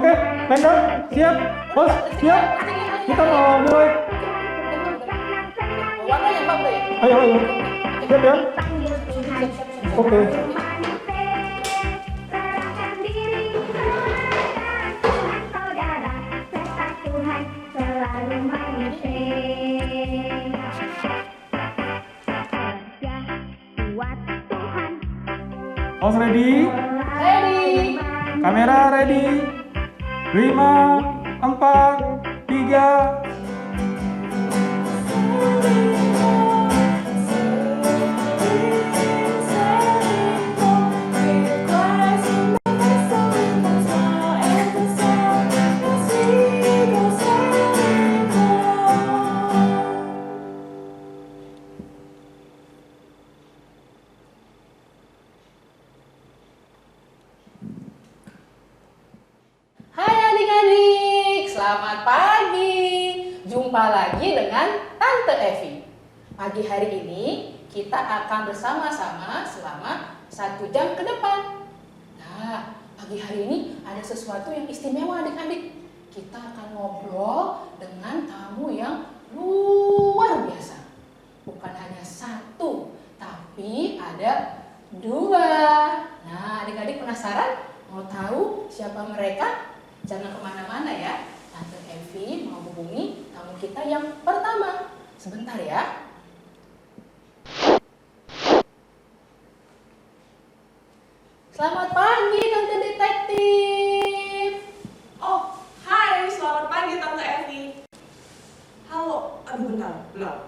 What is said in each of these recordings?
Oke, Lengkap, siap, bos, siap. Kita mau mulai. Ayo, ayo. Siap ya? Oke. Host ready? Ready. Kamera ready? 5, 4, 3. Hai adik-adik, selamat pagi. Jumpa lagi dengan Tante Evi. Pagi hari ini kita akan bersama-sama selama 1 jam ke depan. Nah, pagi hari ini ada sesuatu yang istimewa adik-adik. Kita akan ngobrol dengan tamu yang luar biasa. Bukan hanya 1, tapi ada 2. Nah, adik-adik penasaran? Mau tahu siapa mereka? Jangan kemana-mana ya. Tante Evi mau hubungi tamu kita yang pertama. Sebentar ya. Selamat pagi Tante Detektif. Oh, hai, selamat pagi Tante Evi. Halo, aduh bentar, belum.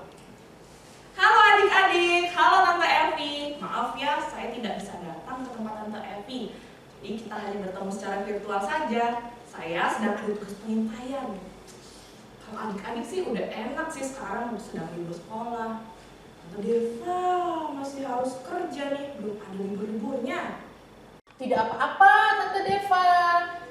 Halo adik-adik, halo Tante Evi. Maaf ya, saya tidak bisa datang ke tempat Tante Evi. Jadi kita hanya bertemu secara virtual saja. Saya sedang ada tugas pengintaian. Kalau adik-adik sih udah enak sih sekarang sedang libur sekolah. Tante Deva masih harus kerja nih, belum ada libur-liburnya. Tidak apa-apa Tante Deva.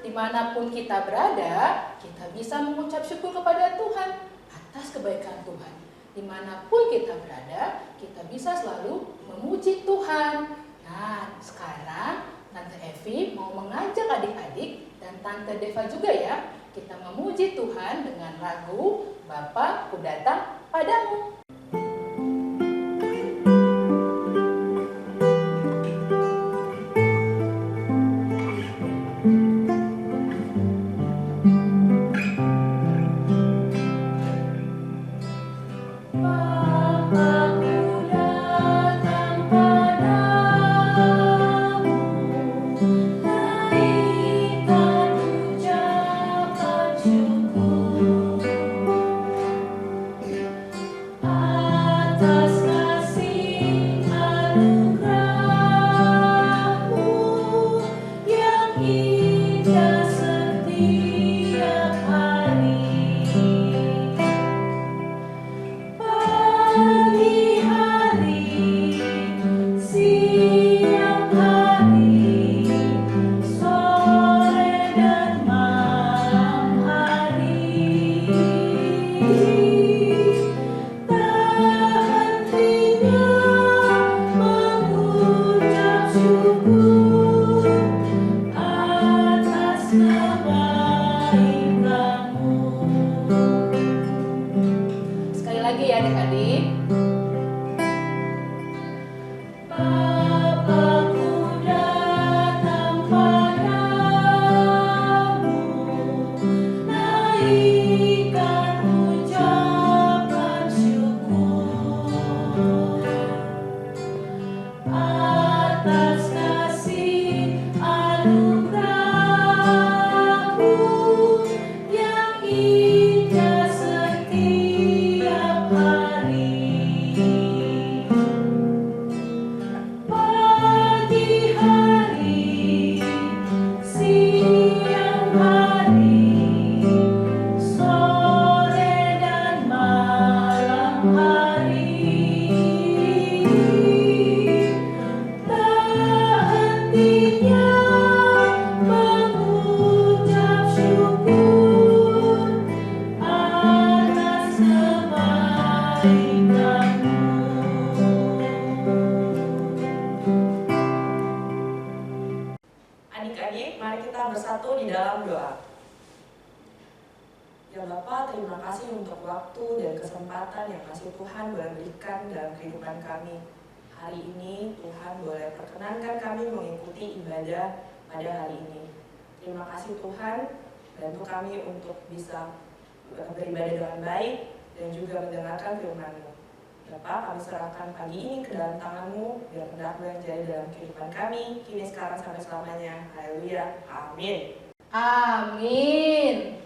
Dimanapun kita berada, kita bisa mengucap syukur kepada Tuhan atas kebaikan Tuhan. Dimanapun kita berada, kita bisa selalu memuji Tuhan. Nah, sekarang Tante Evi mau mengajak adik-adik dan Tante Deva juga ya, kita memuji Tuhan dengan lagu Bapa Ku Datang Padamu. Sekali lagi ya adik-adik. Adik-adik, mari kita bersatu di dalam doa. kasih untuk waktu dan kesempatan yang masih Tuhan boleh berikan dalam kehidupan kami. Hari ini Tuhan boleh perkenankan kami mengikuti ibadah pada hari ini. Terima kasih Tuhan, bantu kami untuk bisa beribadah dengan baik dan juga mendengarkan firman-Mu. Bapa, kami serahkan pagi ini ke dalam tangan-Mu, biar kehendak-Mu yang jadi dalam kehidupan kami, kini, sekarang, sampai selamanya. Haleluya. Amin. Amin.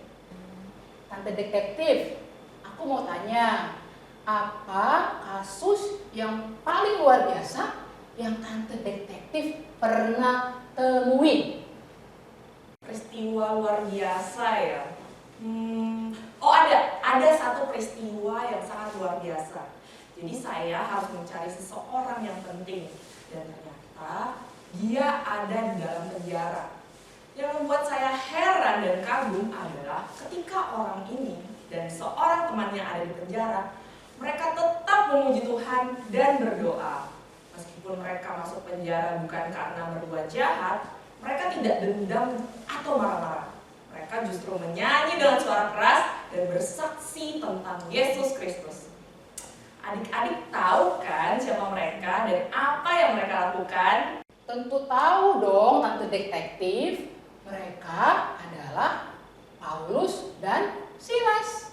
Tante detektif, aku mau tanya, apa kasus yang paling luar biasa yang Tante detektif pernah temui? Peristiwa luar biasa ya. Oh ada satu peristiwa yang sangat luar biasa. Jadi saya harus mencari seseorang yang penting dan ternyata dia ada di dalam penjara. Yang membuat saya heran dan kagum adalah ketika orang ini dan seorang temannya ada di penjara, mereka tetap memuji Tuhan dan berdoa. Meskipun mereka masuk penjara bukan karena berbuat jahat, mereka tidak dendam atau marah-marah. Mereka justru menyanyi dengan suara keras dan bersaksi tentang Yesus Kristus. Adik-adik tahu kan siapa mereka dan apa yang mereka lakukan? Tentu tahu dong Tante detektif. Mereka adalah Paulus dan Silas.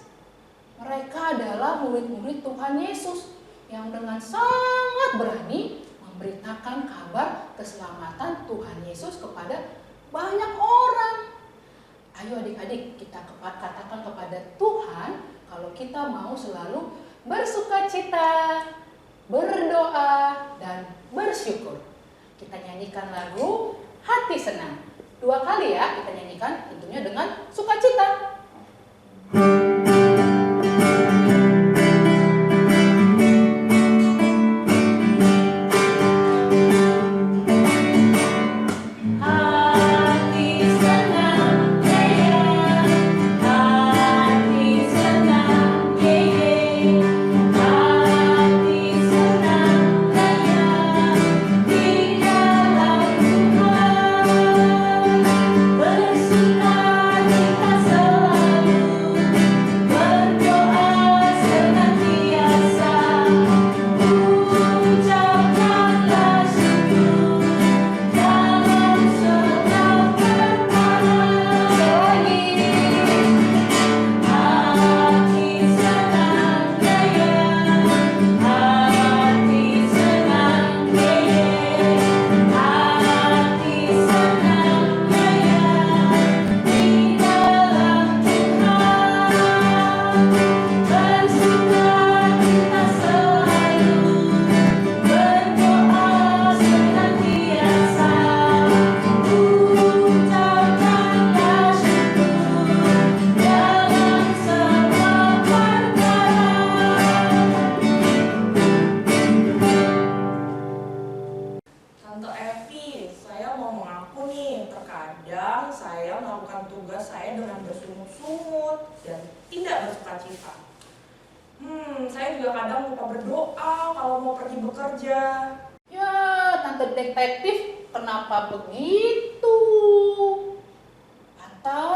Mereka adalah murid-murid Tuhan Yesus yang dengan sangat berani memberitakan kabar keselamatan Tuhan Yesus kepada banyak orang. Ayo adik-adik, kita katakan kepada Tuhan kalau kita mau selalu bersukacita, berdoa, dan bersyukur. Kita nyanyikan lagu Hati Senang. 2 kali ya kita nyanyikan, tentunya dengan sukacita. Saya juga kadang lupa berdoa kalau mau pergi bekerja. Ya, Tante detektif, kenapa begitu? Atau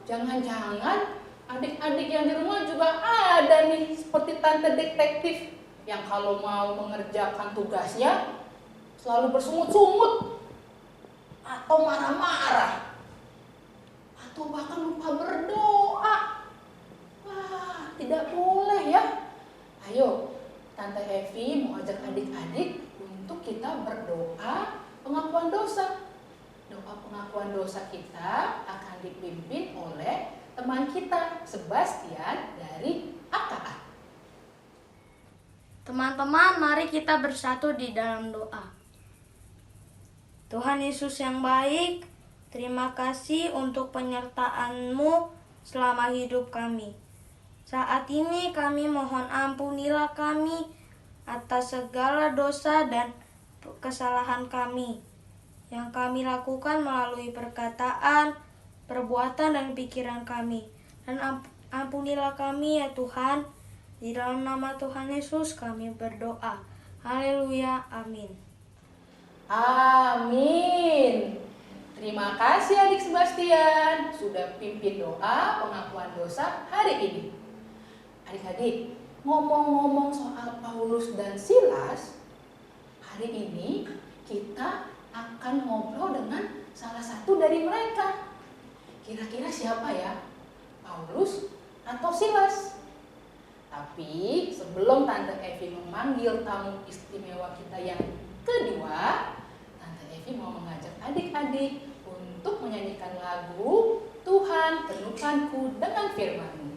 jangan-jangan adik-adik yang di rumah juga ada nih seperti Tante detektif yang kalau mau mengerjakan tugasnya selalu bersungut-sungut atau marah-marah atau bahkan lupa berdoa. Wah, tidak boleh ya. Ayo, Tante Evi mau ajak adik-adik untuk kita berdoa pengakuan dosa. Doa pengakuan dosa kita akan dipimpin oleh teman kita, Sebastian dari AKA. Teman-teman, mari kita bersatu di dalam doa. Tuhan Yesus yang baik, terima kasih untuk penyertaan-Mu selama hidup kami. Saat ini kami mohon ampunilah kami atas segala dosa dan kesalahan kami yang kami lakukan melalui perkataan, perbuatan, dan pikiran kami. Dan ampunilah kami ya Tuhan. Di dalam nama Tuhan Yesus kami berdoa. Haleluya, amin. Amin. Terima kasih adik Sebastian sudah pimpin doa pengakuan dosa hari ini. Adik-adik, ngomong-ngomong soal Paulus dan Silas, hari ini kita akan ngobrol dengan salah satu dari mereka. Kira-kira siapa ya? Paulus atau Silas? Tapi sebelum Tante Evi memanggil tamu istimewa kita yang kedua, Tante Evi mau mengajak adik-adik untuk menyanyikan lagu Tuhan Penuhkanku dengan Firman-Mu.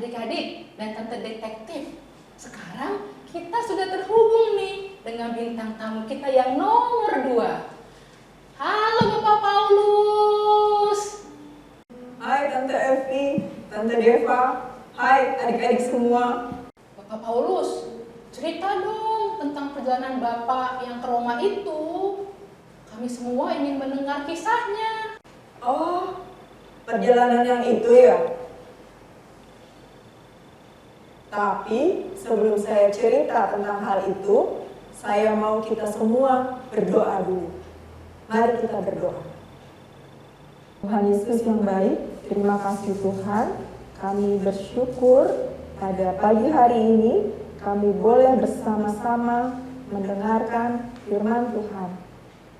Adik-adik dan Tante Detektif, sekarang kita sudah terhubung nih dengan bintang tamu kita yang nomor 2. Halo Bapak Paulus. Hai Tante Evi, Tante Deva, hai adik-adik semua. Bapak Paulus, cerita dong tentang perjalanan Bapak yang ke Roma itu. Kami semua ingin mendengar kisahnya. Oh, perjalanan yang itu ya? Tapi sebelum saya cerita tentang hal itu, saya mau kita semua berdoa dulu. Mari kita berdoa. Tuhan Yesus yang baik, terima kasih Tuhan. Kami bersyukur pada pagi hari ini kami boleh bersama-sama mendengarkan firman Tuhan.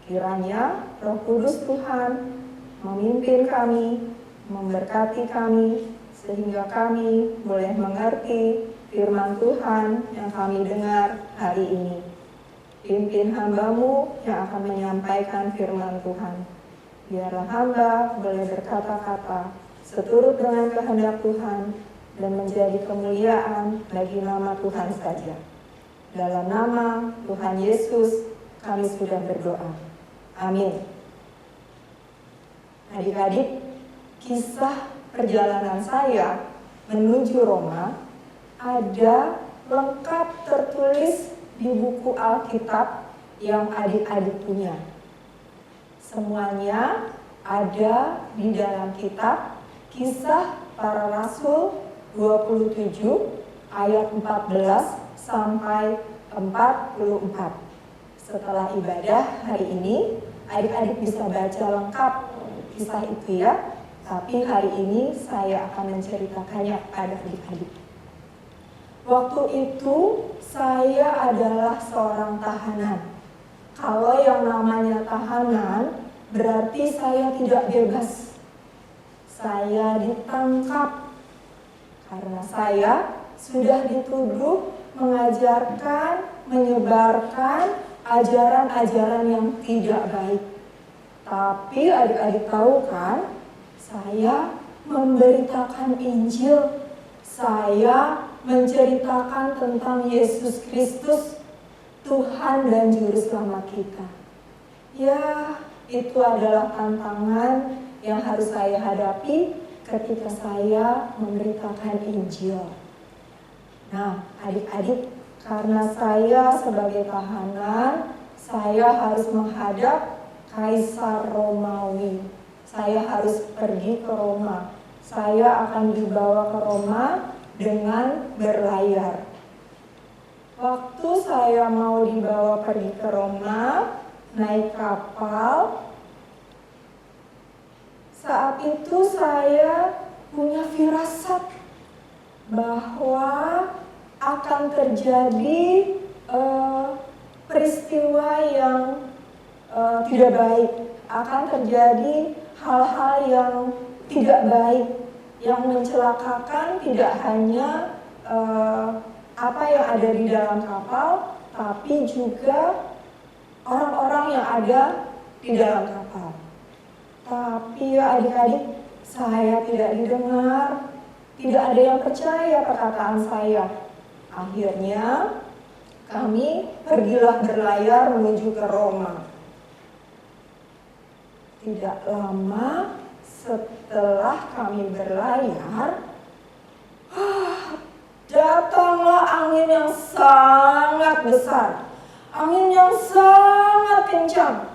Kiranya Roh Kudus Tuhan memimpin kami, memberkati kami, sehingga kami boleh mengerti firman Tuhan yang kami dengar hari ini. Pimpin hamba-Mu yang akan menyampaikan firman Tuhan. Biarlah hamba boleh berkata-kata seturut dengan kehendak Tuhan dan menjadi kemuliaan bagi nama Tuhan saja. Dalam nama Tuhan Yesus kami sudah berdoa. Amin. Adik-adik, kisah perjalanan saya menuju Roma ada lengkap tertulis di buku Alkitab yang adik-adik punya. Semuanya ada di dalam kitab Kisah Para Rasul 27 ayat 14 sampai 44. Setelah ibadah hari ini, adik-adik bisa baca lengkap kisah itu ya. Tapi hari ini saya akan menceritakannya pada adik-adik. Waktu itu saya adalah seorang tahanan. Kalau yang namanya tahanan berarti saya tidak bebas. Saya ditangkap karena saya sudah dituduh mengajarkan, menyebarkan ajaran-ajaran yang tidak baik. Tapi adik-adik tahu kan, saya memberitakan Injil. Saya menceritakan tentang Yesus Kristus, Tuhan dan Juru Selamat kita. Ya, itu adalah tantangan yang harus saya hadapi ketika saya memberitakan Injil. Nah, adik-adik, karena saya sebagai tahanan, saya harus menghadap Kaisar Romawi. Saya harus pergi ke Roma. Saya akan dibawa ke Roma dengan berlayar. Waktu saya mau dibawa pergi ke Roma, naik kapal, saat itu saya punya firasat bahwa akan terjadi peristiwa yang tidak baik, akan terjadi hal-hal yang tidak baik, yang mencelakakan tidak hanya apa yang ada di dalam kapal, tapi juga orang-orang yang ada di dalam kapal. Tapi ya adik-adik, saya tidak didengar, tidak ada yang percaya perkataan saya. Akhirnya kami pergilah berlayar menuju ke Roma. Tidak lama setelah kami berlayar, datanglah angin yang sangat besar, angin yang sangat kencang.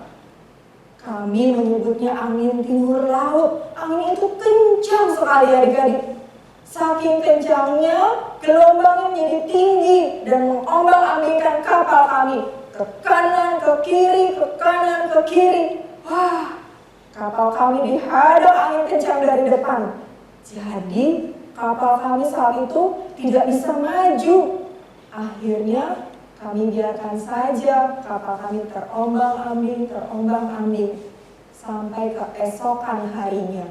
Kami menyebutnya angin timur laut. Angin itu kencang sekali adik-adik. Saking kencangnya, gelombangnya menjadi tinggi dan mengombang-ambingkan kapal kami ke kanan, ke kiri, ke kanan, ke kiri. Wah, kapal kami dihadang angin kencang dari depan. Jadi, kapal kami saat itu tidak bisa maju. Akhirnya, kami biarkan saja kapal kami terombang-ambing sampai keesokan harinya.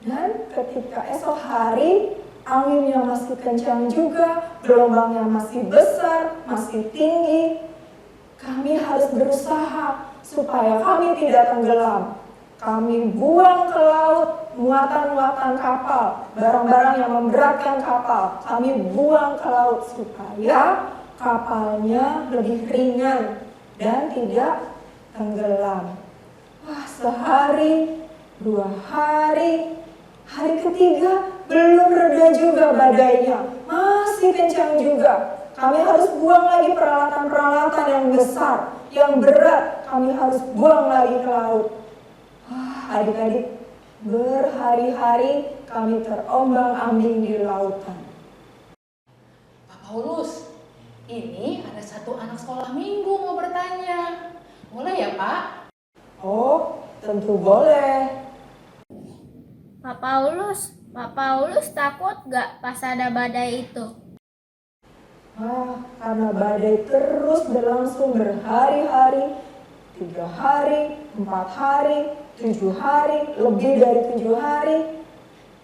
Dan ketika esok hari, anginnya masih kencang juga, gelombangnya masih besar, masih tinggi. Kami harus berusaha supaya kami tidak tenggelam. Kami buang ke laut muatan-muatan kapal, barang-barang yang memberatkan kapal. Kami buang ke laut supaya kapalnya lebih ringan dan tidak tenggelam. Wah, sehari, 2 hari, hari ketiga belum reda juga badainya, masih kencang juga. Kami harus buang lagi peralatan-peralatan yang besar, yang berat. Kami harus buang lagi ke laut. Wah, adik-adik, berhari-hari kami terombang-ambing di lautan. Pak Paulus, ini ada satu anak sekolah minggu mau bertanya. Boleh ya, Pak? Oh, tentu boleh. Pak Paulus takut gak pas ada badai itu? Karena badai terus berlangsung berhari-hari, 3 hari, 4 hari, 7 hari, lebih dari 7 hari.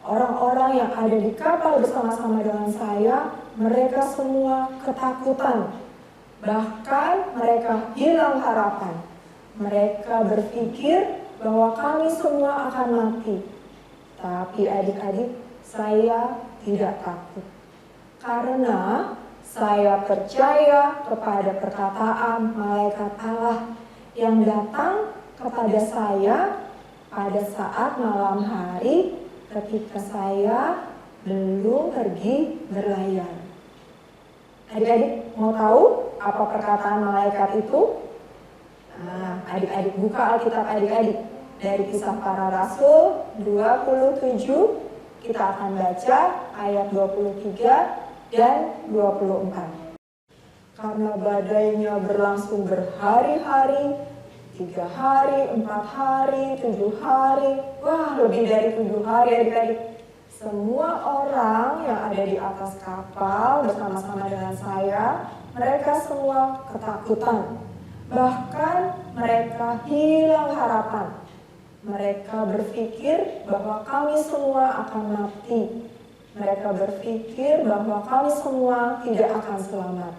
Orang-orang yang ada di kapal bersama-sama dengan saya, mereka semua ketakutan. Bahkan mereka hilang harapan. Mereka berpikir bahwa kami semua akan mati. Tapi adik-adik, saya tidak takut. Karena saya percaya kepada perkataan malaikat Allah yang datang kepada saya pada saat malam hari ketika saya belum pergi berlayar. Adik-adik mau tahu apa perkataan malaikat itu? Adik-adik buka Alkitab adik-adik. Dari Kisah Para Rasul 27, kita akan baca ayat 23 dan 24. Karena badainya berlangsung berhari-hari, 3 hari, 4 hari, 7 hari, wah lebih dari 7 hari adik-adik. Semua orang yang ada di atas kapal bersama-sama dengan saya, mereka semua ketakutan. Bahkan mereka hilang harapan. Mereka berpikir bahwa kami semua akan mati. Mereka berpikir bahwa kami semua tidak akan selamat.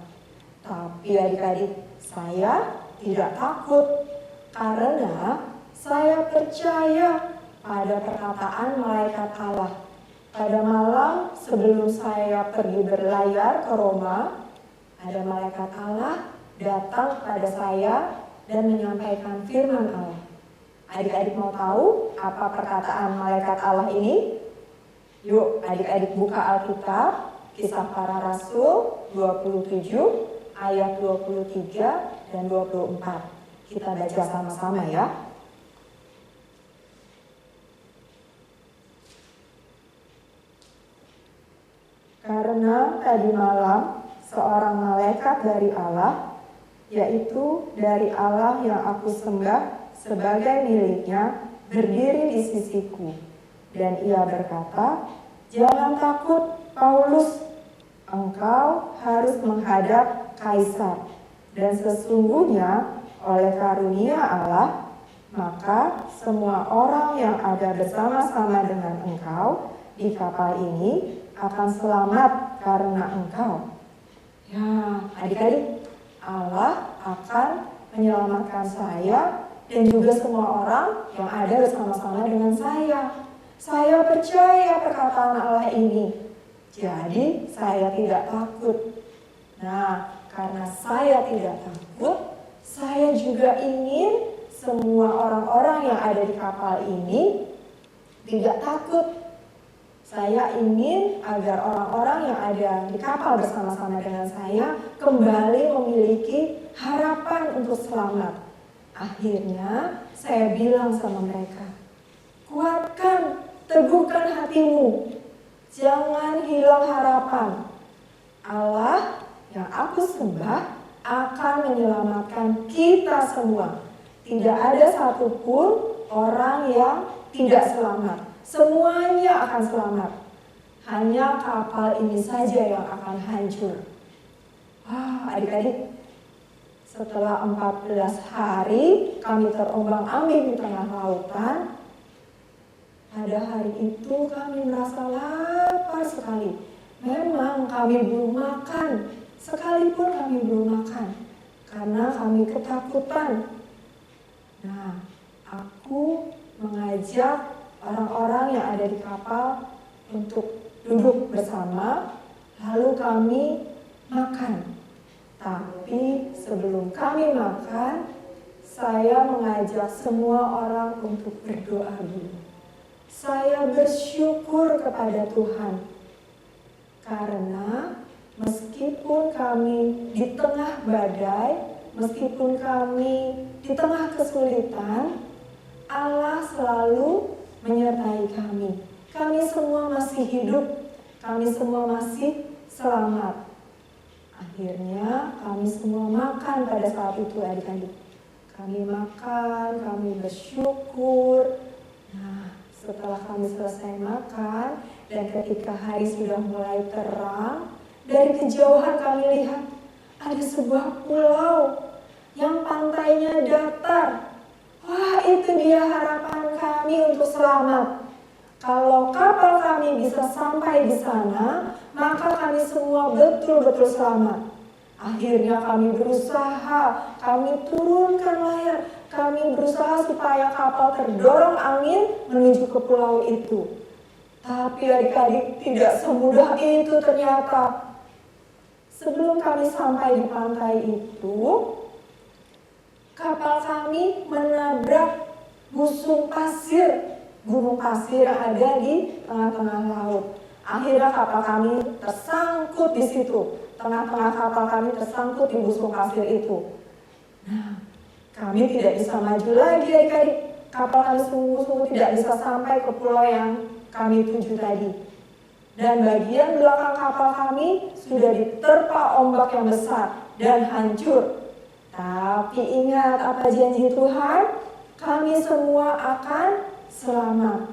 Tapi adik-adik, saya tidak takut. Karena saya percaya pada perkataan malaikat Allah. Pada malam sebelum saya pergi berlayar ke Roma, ada malaikat Allah datang kepada saya dan menyampaikan firman Allah. Adik-adik mau tahu apa perkataan malaikat Allah ini? Yuk adik-adik buka Alkitab, Kisah Para Rasul 27 ayat 23 dan 24. Kita baca sama-sama ya. Karena tadi malam seorang malaikat dari Allah, yaitu dari Allah yang aku sembah sebagai miliknya, berdiri di sisiku. Dan ia berkata, "Jangan takut, Paulus, engkau harus menghadap Kaisar. Dan sesungguhnya oleh karunia Allah, maka semua orang yang ada bersama-sama dengan engkau di kapal ini akan selamat karena engkau." Ya, adik-adik, Allah akan menyelamatkan saya dan juga semua orang yang ada bersama-sama dengan saya. Saya percaya perkataan Allah ini, jadi saya tidak takut. Nah, karena saya tidak takut, saya juga ingin semua orang-orang yang ada di kapal ini tidak takut. Saya ingin agar orang-orang yang ada di kapal bersama-sama dengan saya kembali memiliki harapan untuk selamat. Akhirnya saya bilang sama mereka, kuatkan, teguhkan hatimu, jangan hilang harapan. Allah yang aku sembah akan menyelamatkan kita semua. Tidak ada satupun orang yang tidak selamat. Semuanya akan selamat. Hanya kapal ini saja yang akan hancur. Wah, adik-adik, setelah 14 hari kami terombang-ambing di tengah lautan. Pada hari itu kami merasa lapar sekali. Memang kami belum makan, sekalipun kami belum makan, karena kami ketakutan. Nah, aku mengajak orang-orang yang ada di kapal untuk duduk bersama, lalu kami makan. Tapi sebelum kami makan, saya mengajak semua orang untuk berdoa dulu. Saya bersyukur kepada Tuhan, karena meskipun kami di tengah badai, meskipun kami di tengah kesulitan, Allah selalu menyertai kami. Kami semua masih hidup, kami semua masih selamat. Akhirnya kami semua makan pada saat itu, adik-adik. Kami makan, kami bersyukur. Nah, setelah kami selesai makan dan ketika hari sudah mulai terang, dari kejauhan kami lihat ada sebuah pulau yang pantainya datar. Wah, itu dia harapan kami untuk selamat. Kalau kapal kami bisa sampai di sana, maka kami semua betul-betul selamat. Akhirnya kami berusaha, kami turunkan layar, kami berusaha supaya kapal terdorong angin menuju ke pulau itu. Tapi adik-adik, tidak semudah itu ternyata. Sebelum kami sampai di pantai itu, kapal kami menabrak busung pasir, gunung pasir yang ada di tengah-tengah laut. Akhirnya kapal kami tersangkut di situ. Tengah-tengah kapal kami tersangkut di busung pasir itu. Nah, kami tidak bisa maju lagi, adik-adik. Kapal kami sungguh-sungguh tidak bisa sampai ke pulau yang kami tuju tadi. Dan bagian belakang kapal kami sudah diterpa ombak yang besar dan hancur. Tapi ingat apa janji Tuhan? Kami semua akan selamat.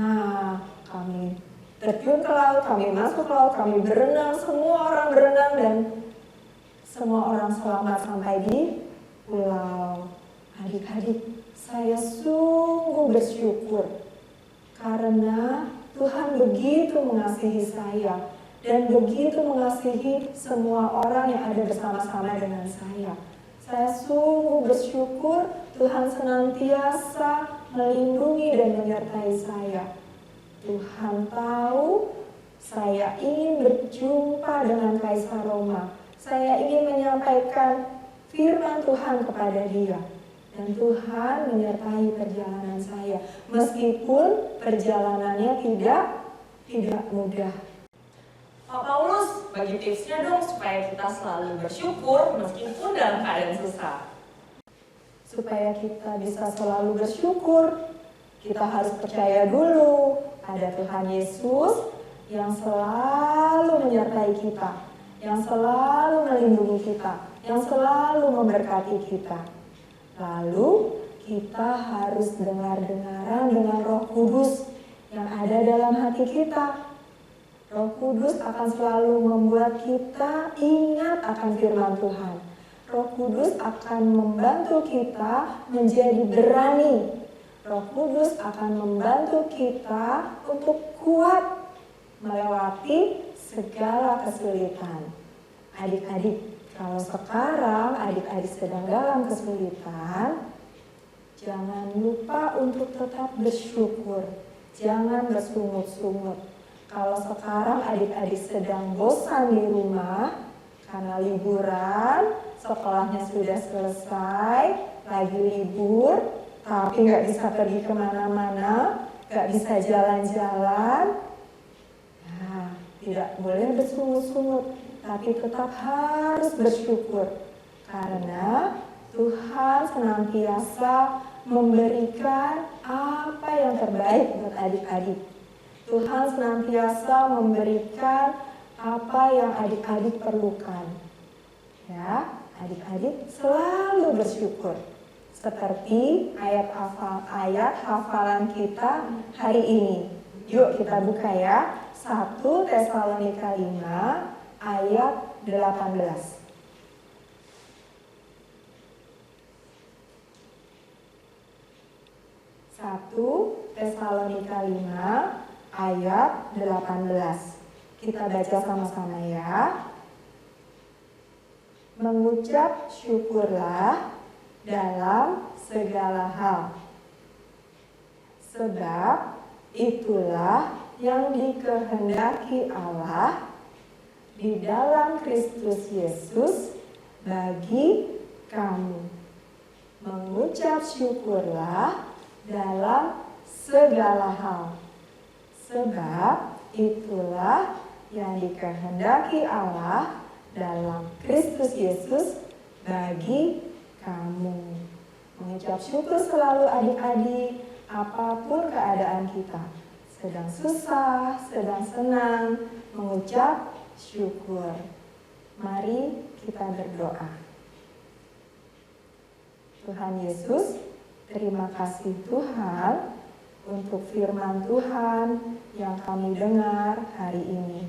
Nah, kami terjun ke laut, kami masuk ke laut, kami berenang, semua orang berenang dan semua orang selamat sampai di pulau. Adik-adik, saya sungguh bersyukur karena Tuhan begitu mengasihi saya dan begitu mengasihi semua orang yang ada bersama-sama dengan saya. Saya sungguh bersyukur Tuhan senantiasa melindungi dan menyertai saya. Tuhan tahu saya ingin berjumpa dengan Kaisar Roma. Saya ingin menyampaikan firman Tuhan kepada dia. Dan Tuhan menyertai perjalanan saya. Meskipun perjalanannya tidak mudah. Pak Paulus, bagi tipsnya dong supaya kita selalu bersyukur meskipun dalam keadaan susah. Supaya kita bisa selalu bersyukur, kita harus percaya dulu pada Tuhan Yesus yang selalu menyertai kita, yang selalu melindungi kita, yang selalu memberkati kita. Lalu kita harus dengar-dengaran dengan Roh Kudus yang ada dalam hati kita. Roh Kudus akan selalu membuat kita ingat akan firman Tuhan. Roh Kudus akan membantu kita menjadi berani. Roh Kudus akan membantu kita untuk kuat melewati segala kesulitan. Adik-adik, kalau sekarang adik-adik sedang dalam kesulitan, jangan lupa untuk tetap bersyukur. Jangan bersungut-sungut. Kalau sekarang adik-adik sedang bosan di rumah karena liburan, sekolahnya sudah selesai, lagi libur, tapi nggak bisa pergi kemana-mana, nggak bisa jalan-jalan, nah, tidak boleh bersungut-sungut. Tapi tetap harus bersyukur karena Tuhan senantiasa memberikan apa yang terbaik buat adik-adik. Tuhan senantiasa memberikan apa yang adik-adik perlukan. Ya, adik-adik selalu bersyukur. Seperti ayat hafalan kita hari ini. Yuk kita buka ya. 1 Tesalonika 5 ayat 18. 1 Tesalonika 5 ayat 18. Kita baca sama-sama ya. Mengucap syukurlah dalam segala hal. Sebab itulah yang dikehendaki Allah di dalam Kristus Yesus bagi kamu. Mengucap syukurlah dalam segala hal. Sebab itulah yang dikehendaki Allah dalam Kristus Yesus bagi kamu. Mengucap syukur selalu adik-adik, apapun keadaan kita. Sedang susah, sedang senang, mengucap syukur. Mari kita berdoa. Tuhan Yesus, terima kasih Tuhan untuk firman Tuhan yang kami dengar hari ini.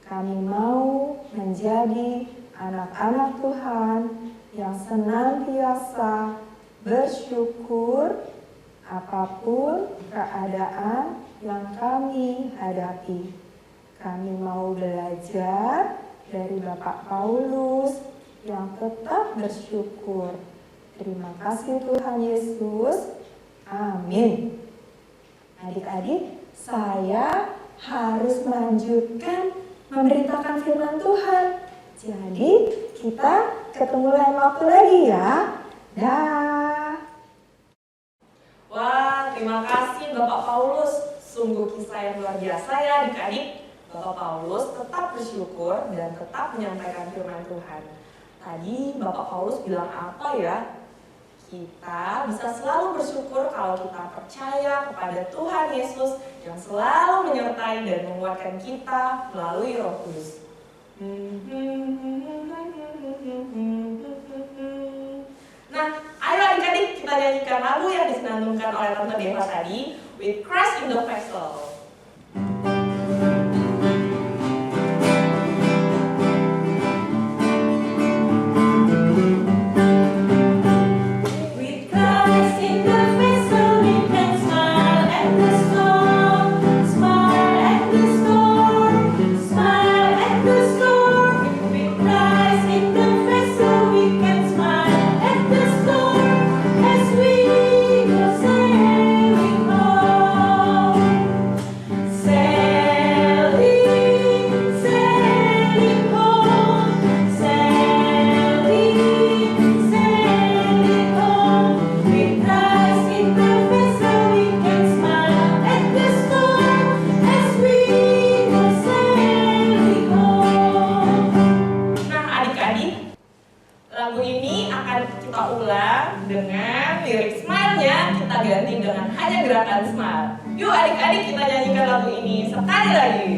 Kami mau menjadi anak-anak Tuhan yang senantiasa bersyukur apapun keadaan yang kami hadapi. Kami mau belajar dari Bapak Paulus yang tetap bersyukur. Terima kasih Tuhan Yesus. Amin. Adik-adik, saya harus melanjutkan memberitakan firman Tuhan. Jadi kita ketemu lain waktu lagi ya. Dah. Wah, terima kasih Bapak Paulus. Sungguh kisah yang luar biasa ya adik-adik. Bapak Paulus tetap bersyukur dan tetap menyampaikan firman Tuhan. Tadi Bapak Paulus bilang apa ya? Kita bisa selalu bersyukur kalau kita percaya kepada Tuhan Yesus yang selalu menyertai dan menguatkan kita melalui Roh Kudus. Nah, ayo adik-adik kita nyanyikan lagu yang disenandungkan oleh Tante Deva tadi, With Christ in the Vessel. Smile at the storm, with Christ in the vessel we can smile. hanya gerakan smart. Yuk adik-adik kita nyanyikan lagu ini sekali lagi.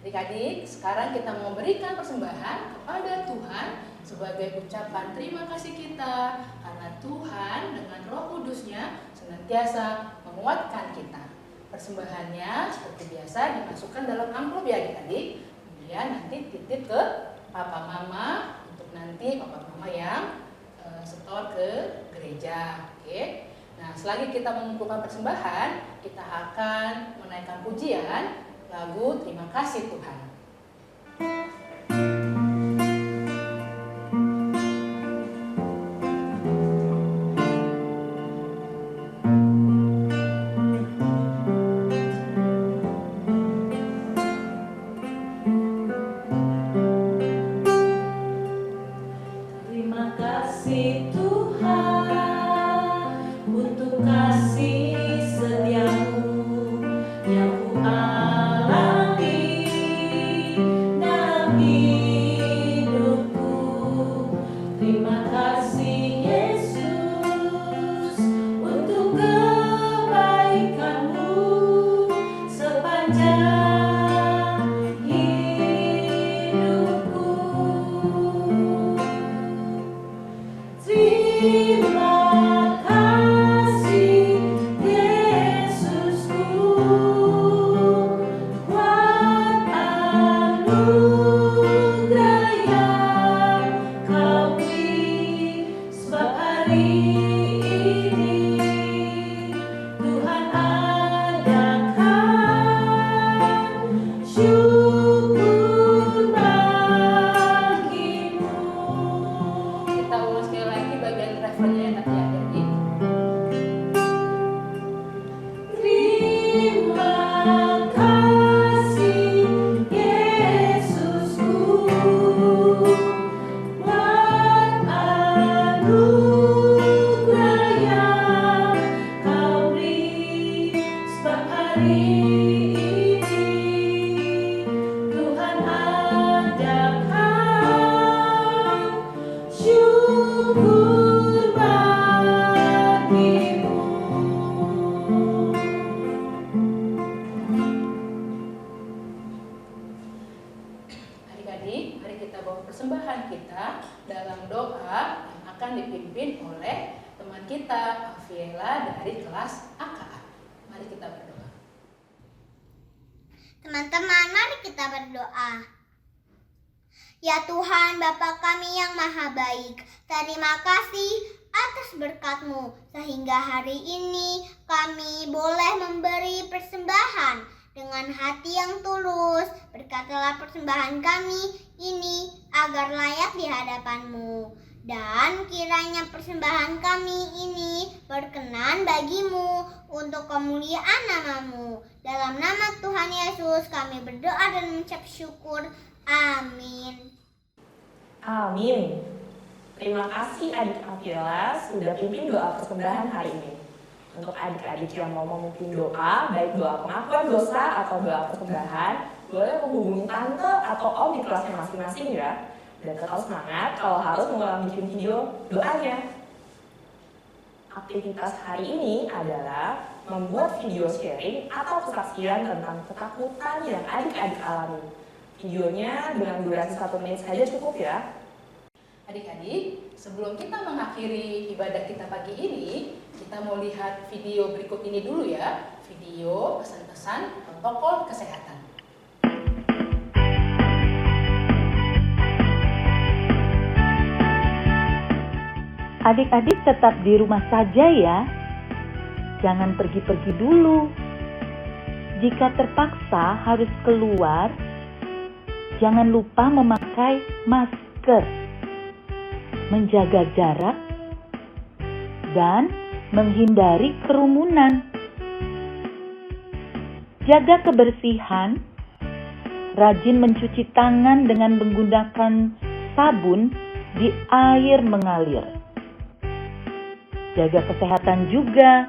Adik-adik, sekarang kita mau memberikan persembahan kepada Tuhan sebagai ucapan terima kasih kita karena Tuhan dengan Roh Kudus-Nya senantiasa menguatkan kita. Persembahannya seperti biasa dimasukkan dalam amplop ya adik-adik, kemudian nanti titip ke papa mama untuk nanti papa mama yang setor ke gereja. Oke. Nah, selagi kita mengumpulkan persembahan, kita akan menaikkan pujian lagu Terima Kasih Tuhan. Terima kasih Tuhan untuk kasih setiamu yang ku alami dalam hidupku. Terima kasih Yesus untuk kebaikanmu sepanjang hidupku. Terima kasih Yesusku buat anugerah yang Kau beri, sebab hari ini Tuhan adakan syukur bagimu. Kita ulang sekali lagi bagian refrennya nanti ya adik-adik. Terima kasih Yesusku buat anugerah yang Kau beri, sebab hari ini Tuhan adakan syukur bagimu. Adik-adik, mari kita bawa persembahan kita dalam doa yang akan dipimpin oleh teman kita, Aviela dari kelas AKA. Mari kita berdoa. Teman-teman, mari kita berdoa. Ya Tuhan, Bapa kami yang maha baik, terima kasih atas berkat-Mu sehingga hari ini kami boleh memberi persembahan dengan hati yang tulus. Berkatilah persembahan kami ini agar layak di hadapan-Mu, dan kiranya persembahan kami ini berkenan bagi-Mu untuk kemuliaan nama-Mu. Dalam nama Tuhan Yesus kami berdoa dan mengucap syukur. Amin. Amin. Terima kasih adik Aviela sudah pimpin doa persembahan hari ini. Untuk adik-adik yang mau memimpin doa, baik doa pengakuan dosa atau doa persembahan, boleh menghubungi tante atau om di kelasnya masing-masing ya. Dan tetap semangat kalau harus mengulang bikin video doanya. Aktivitas hari ini adalah membuat video sharing atau kesaksian tentang ketakutan yang adik-adik alami. Videonya dengan durasi 1 menit saja cukup ya. Adik-adik, sebelum kita mengakhiri ibadah kita pagi ini, kita mau lihat video berikut ini dulu ya. Video pesan-pesan protokol kesehatan. Adik-adik tetap di rumah saja ya. Jangan pergi-pergi dulu. Jika terpaksa harus keluar, jangan lupa memakai masker, menjaga jarak, dan menghindari kerumunan. Jaga kebersihan, rajin mencuci tangan dengan menggunakan sabun di air mengalir. Jaga kesehatan juga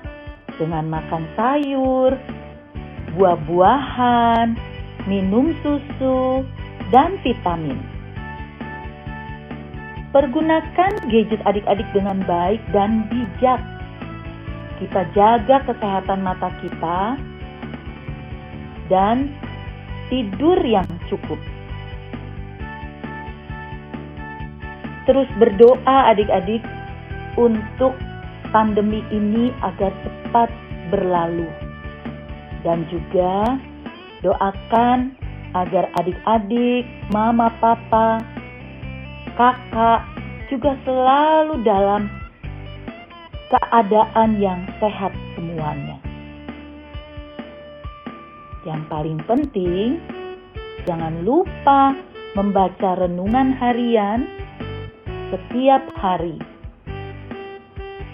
dengan makan sayur, buah-buahan, minum susu, dan vitamin. Pergunakan gadget adik-adik dengan baik dan bijak. Kita jaga kesehatan mata kita dan tidur yang cukup. Terus berdoa adik-adik untuk pandemi ini agar cepat berlalu. Dan juga doakan agar adik-adik, mama, papa, kakak juga selalu dalam keadaan yang sehat semuanya. Yang paling penting, jangan lupa membaca renungan harian setiap hari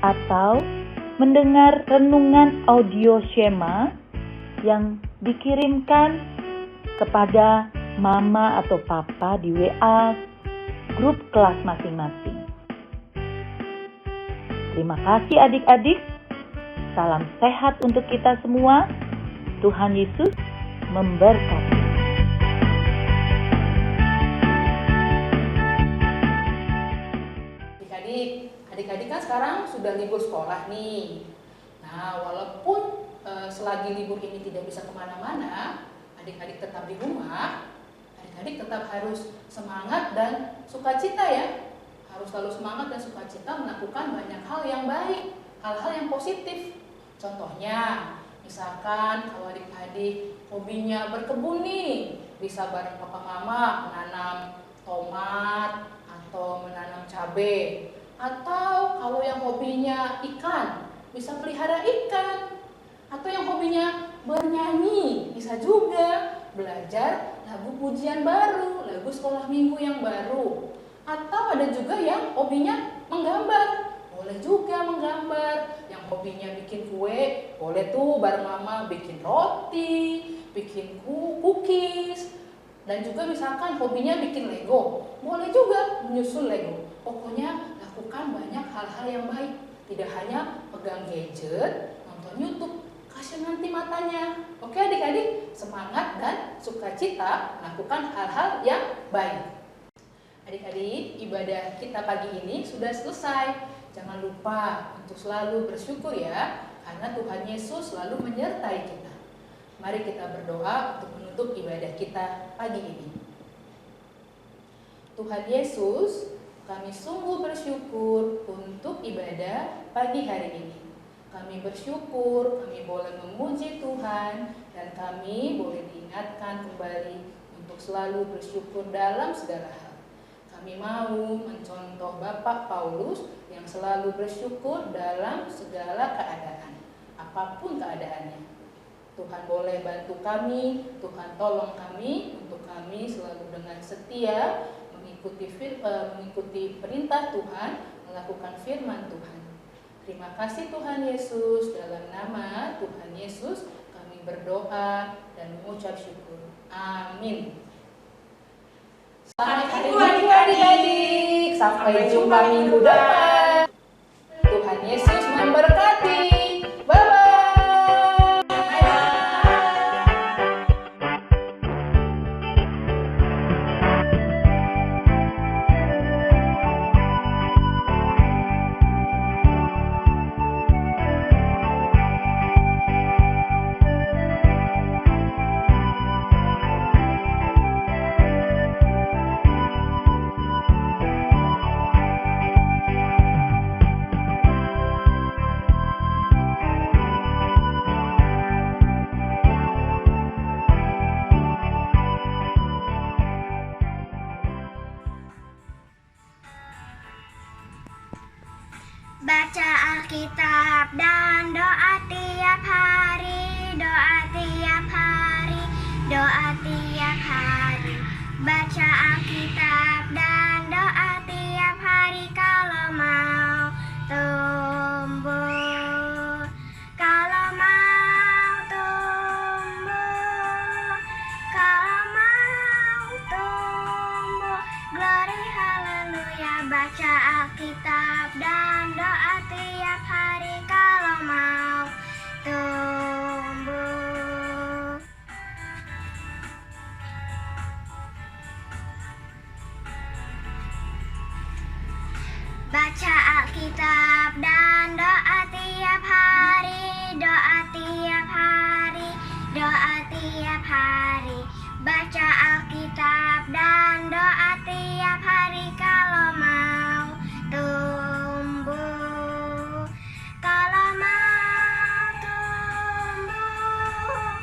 atau mendengar renungan audio Shema yang dikirimkan kepada mama atau papa di WA grup kelas masing-masing. Terima kasih adik-adik. Salam sehat untuk kita semua. Tuhan Yesus memberkati. Adik-adik kan sekarang sudah libur sekolah nih. Nah, walaupun selagi libur ini tidak bisa kemana-mana, adik-adik tetap di rumah. Adik-adik tetap harus semangat dan sukacita ya. Harus selalu semangat dan sukacita melakukan banyak hal yang baik, hal-hal yang positif. Contohnya, misalkan kalau adik-adik hobinya berkebun nih, bisa bareng papa mama menanam tomat atau menanam cabai. Atau kalau yang hobinya ikan, bisa pelihara ikan. Atau yang hobinya bernyanyi, bisa juga belajar lagu pujian baru, lagu sekolah minggu yang baru. Atau ada juga yang hobinya menggambar, boleh juga menggambar. Yang hobinya bikin kue, boleh tuh bareng mama bikin roti, bikin cookies. Dan juga misalkan hobinya bikin Lego, boleh juga menyusun Lego. Pokoknya lakukan banyak hal-hal yang baik. Tidak hanya pegang gadget, nonton YouTube, kasih nanti matanya. Oke adik-adik, semangat dan sukacita melakukan hal-hal yang baik. Adik-adik, ibadah kita pagi ini sudah selesai. Jangan lupa untuk selalu bersyukur ya, karena Tuhan Yesus selalu menyertai kita. Mari kita berdoa untuk menutup ibadah kita pagi ini. Tuhan Yesus, kami sungguh bersyukur untuk ibadah pagi hari ini. Kami bersyukur, kami boleh memuji Tuhan, dan kami boleh diingatkan kembali untuk selalu bersyukur dalam segala hal. Kami mau mencontoh Bapak Paulus yang selalu bersyukur dalam segala keadaan, apapun keadaannya. Tuhan boleh bantu kami, Tuhan tolong kami untuk kami selalu dengan setia mengikuti perintah Tuhan, melakukan firman Tuhan. Terima kasih Tuhan Yesus, dalam nama Tuhan Yesus kami berdoa dan mengucap syukur. Amin. Selamat hari Minggu adik-adik. Sampai jumpa minggu depan. Tuhan Yesus memberkati. Bye-bye. Alkitab dan doa tiap hari, doa tiap hari, doa tiap hari. Baca Alkitab dan doa tiap hari kalau mau tumbuh. Kalau mau tumbuh, kalau mau tumbuh. Glory haleluya. Baca Alkitab dan doa tiap hari kalau mau tumbuh. Baca Alkitab dan doa tiap hari, doa tiap hari, doa tiap hari. Baca Alkitab dan doa tiap hari kalau mau tumbuh. Kalau mau tumbuh,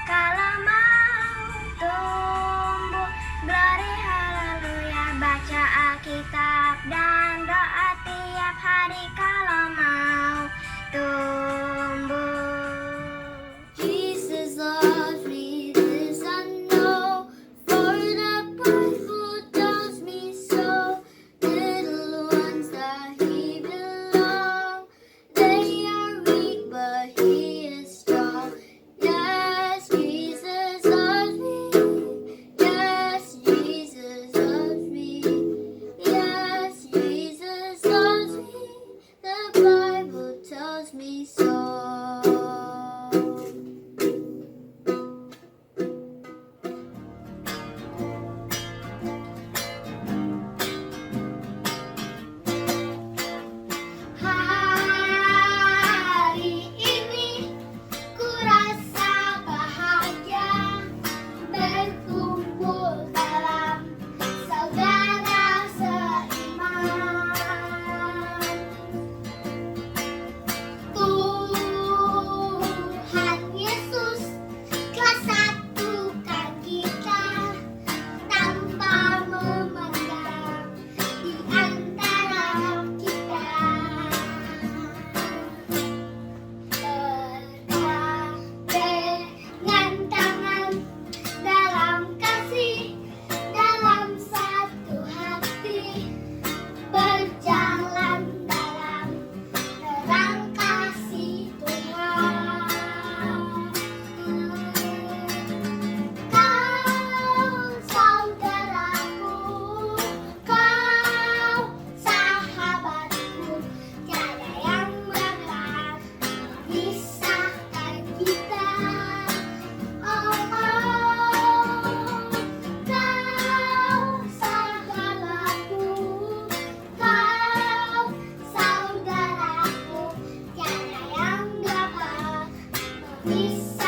kalau mau tumbuh. Glory haleluya. Baca Alkitab dan doa tiap hari kalau mau tumbuh. Jesus loves me, this I know, for the Bible tells me so. Little ones that He belongs, they are weak but He is strong. Yes, Jesus loves me. Yes, Jesus loves me. Yes, Jesus loves me. The Bible tells me so. Hari ini ku rasa bahagia berkumpul dalam saudara seiman. Tuhan Yesus telah satukan kita tanpa memandang di antara kita. Bergandengan tangan dalam kasih, dalam satu hati, berjalan dalam terang kasih Tuhan. Kau saudaraku, kau sahabatku, tiada yang dapat memisahkan kita. Oh, kau sahabatku, kau saudaraku, tiada yang dapat memisahkan